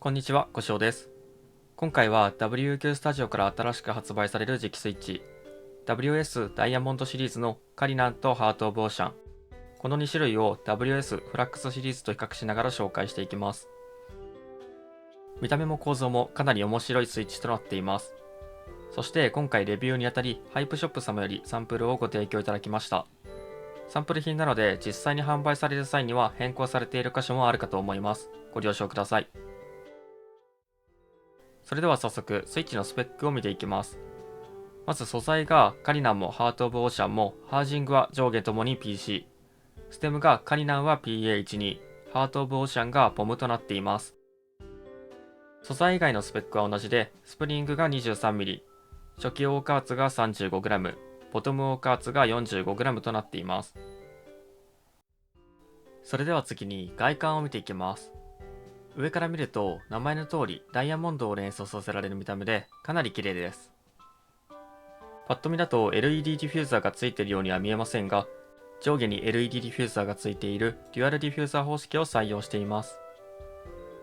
こんにちは、ごしおです。今回は WQ スタジオから新しく発売される磁気スイッチ WS ダイヤモンドシリーズのカリナンとハートオブオーシャン、この2種類を WS フラックスシリーズと比較しながら紹介していきます。見た目も構造もかなり面白いスイッチとなっています。そして今回レビューにあたりハイプショップ様よりサンプルをご提供いただきました。サンプル品なので実際に販売される際には変更されている箇所もあるかと思います。ご了承ください。それでは早速スイッチのスペックを見ていきます。まず素材がカリナンもハートオブオーシャンもハージングは上下ともに PC、ステムがカリナンは PA12、ハートオブオーシャンがポムとなっています。素材以外のスペックは同じで、スプリングが 23mm、初期オーカーツが 35g、ボトムオーカーツが 45g となっています。それでは次に外観を見ていきます。上から見ると名前の通りダイヤモンドを連想させられる見た目でかなり綺麗です。パッと見だと LED ディフューザーがついているようには見えませんが、上下に LED ディフューザーがついているデュアルディフューザー方式を採用しています。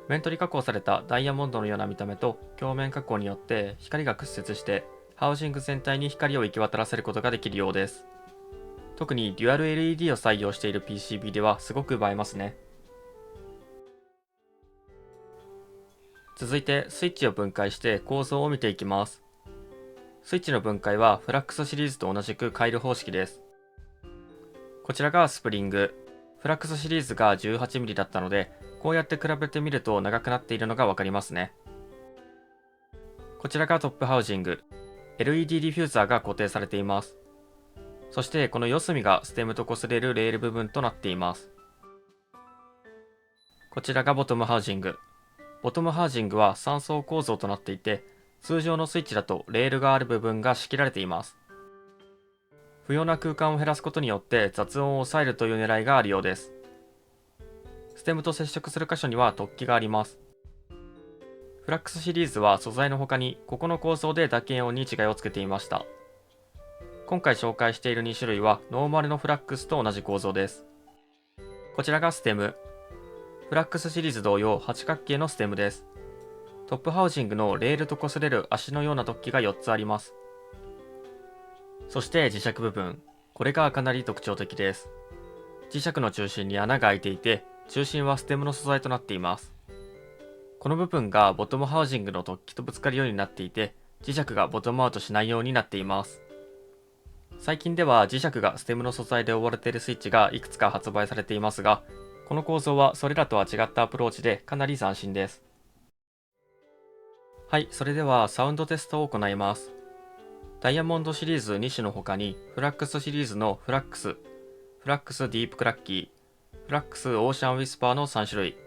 面取り加工されたダイヤモンドのような見た目と鏡面加工によって光が屈折してハウジング全体に光を行き渡らせることができるようです。特にデュアル LED を採用している PCB ではすごく映えますね。続いてスイッチを分解して構造を見ていきます。スイッチの分解はフラックスシリーズと同じく回路方式です。こちらがスプリング。フラックスシリーズが 18mm だったので、こうやって比べてみると長くなっているのがわかりますね。こちらがトップハウジング。LED ディフューザーが固定されています。そしてこの四隅がステムと擦れるレール部分となっています。こちらがボトムハウジング。ボトムハウジングは3層構造となっていて、通常のスイッチだとレールがある部分が仕切られています。不要な空間を減らすことによって雑音を抑えるという狙いがあるようです。ステムと接触する箇所には突起があります。フラックスシリーズは素材の他にここの構造で打鍵音に違いをつけていました。今回紹介している2種類はノーマルのフラックスと同じ構造です。こちらがステム。フラックスシリーズ同様八角形のステムです。トップハウジングのレールと擦れる足のような突起が4つあります。そして磁石部分。これがかなり特徴的です。磁石の中心に穴が開いていて、中心はステムの素材となっています。この部分がボトムハウジングの突起とぶつかるようになっていて、磁石がボトムアウトしないようになっています。最近では磁石がステムの素材で覆われているスイッチがいくつか発売されていますが、この構造はそれらとは違ったアプローチでかなり斬新です。はい、それではサウンドテストを行います。ダイヤモンドシリーズ2種の他に、フラックスシリーズのフラックス、フラックスディープクラッキー、フラックスオーシャンウィスパーの3種類、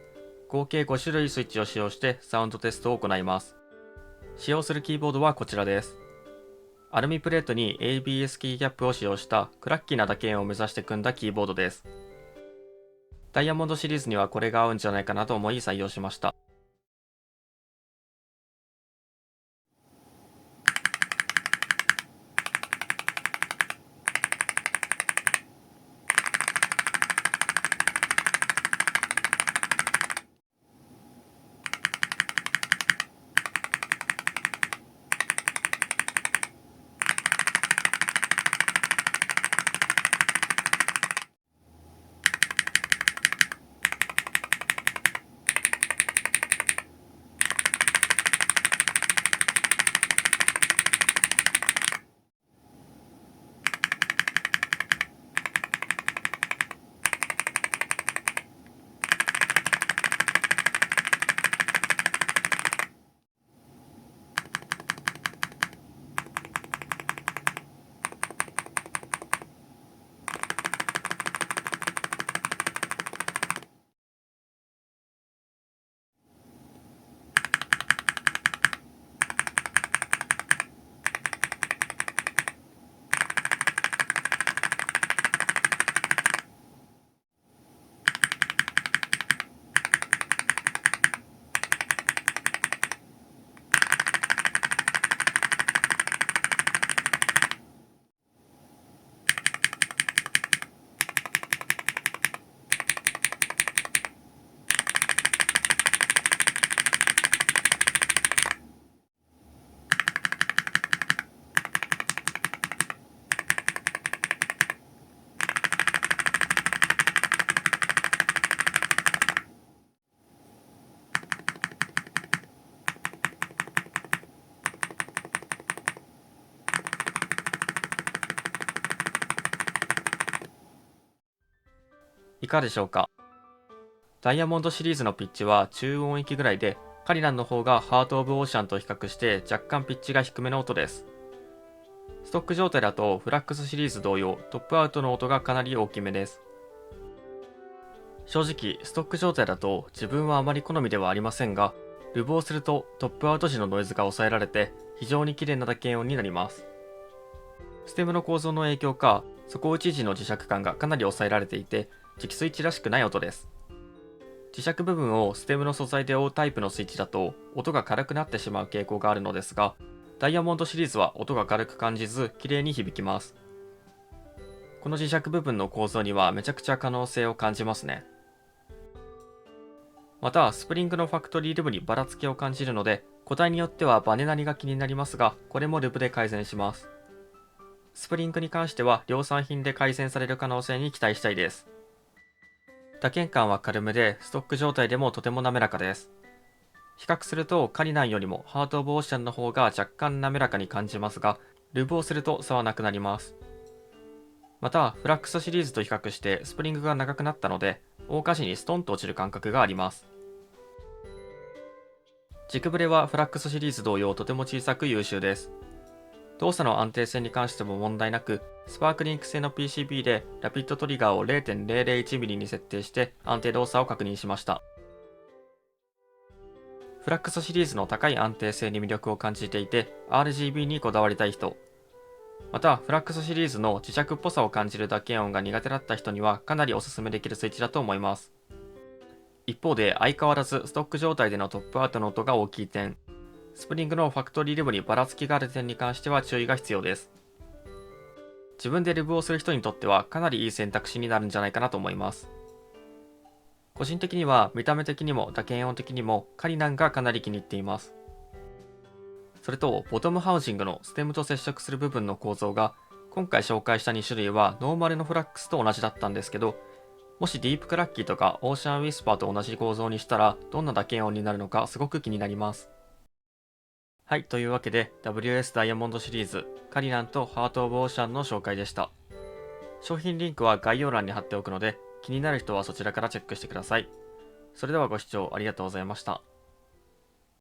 合計5種類スイッチを使用してサウンドテストを行います。使用するキーボードはこちらです。アルミプレートに ABS キーキャップを使用したクラッキーな打鍵を目指して組んだキーボードです。ダイヤモンドシリーズにはこれが合うんじゃないかなと思い採用しました。かがでしょうか。ダイヤモンドシリーズのピッチは中音域ぐらいで、カリナンの方がハート・オブ・オーシャンと比較して若干ピッチが低めの音です。ストック状態だとフラックスシリーズ同様、トップアウトの音がかなり大きめです。正直、ストック状態だと自分はあまり好みではありませんが、ルブをするとトップアウト時のノイズが抑えられて非常に綺麗な打鍵音になります。ステムの構造の影響か、底打ち時の磁石感がかなり抑えられていて、磁気スイッチらしくない音です。磁石部分をステムの素材で覆うタイプのスイッチだと音が軽くなってしまう傾向があるのですが、ダイヤモンドシリーズは音が軽く感じず綺麗に響きます。この磁石部分の構造にはめちゃくちゃ可能性を感じますね。また、スプリングのファクトリールブにばらつきを感じるので、個体によってはバネなりが気になりますが、これもルブで改善します。スプリングに関しては量産品で改善される可能性に期待したいです。打鍵感は軽めで、ストック状態でもとても滑らかです。比較するとカリナンよりもハート・オブ・オーシャンの方が若干滑らかに感じますが、ルブをすると差はなくなります。また、フラックスシリーズと比較してスプリングが長くなったので、大火事にストンと落ちる感覚があります。軸ブレはフラックスシリーズ同様とても小さく優秀です。動作の安定性に関しても問題なく、スパークリンク製の PCB でラピッドトリガーを 0.001mm に設定して安定動作を確認しました。フラックスシリーズの高い安定性に魅力を感じていて、RGB にこだわりたい人、またフラックスシリーズの磁石っぽさを感じる打鍵音が苦手だった人にはかなりおすすめできるスイッチだと思います。一方で相変わらずストック状態でのトップアウトの音が大きい点、スプリングのファクトリーリブにばらつきがある点に関しては注意が必要です。自分でリブをする人にとってはかなりいい選択肢になるんじゃないかなと思います。個人的には見た目的にも打鍵音的にもカリナンがかなり気に入っています。それとボトムハウジングのステムと接触する部分の構造が今回紹介した2種類はノーマルのフラックスと同じだったんですけど、もしディープクラッキーとかオーシャンウィスパーと同じ構造にしたらどんな打鍵音になるのかすごく気になります。はい、というわけで WS ダイヤモンドシリーズカリナンとハート・オブ・オーシャンの紹介でした。商品リンクは概要欄に貼っておくので気になる人はそちらからチェックしてください。それではご視聴ありがとうございました。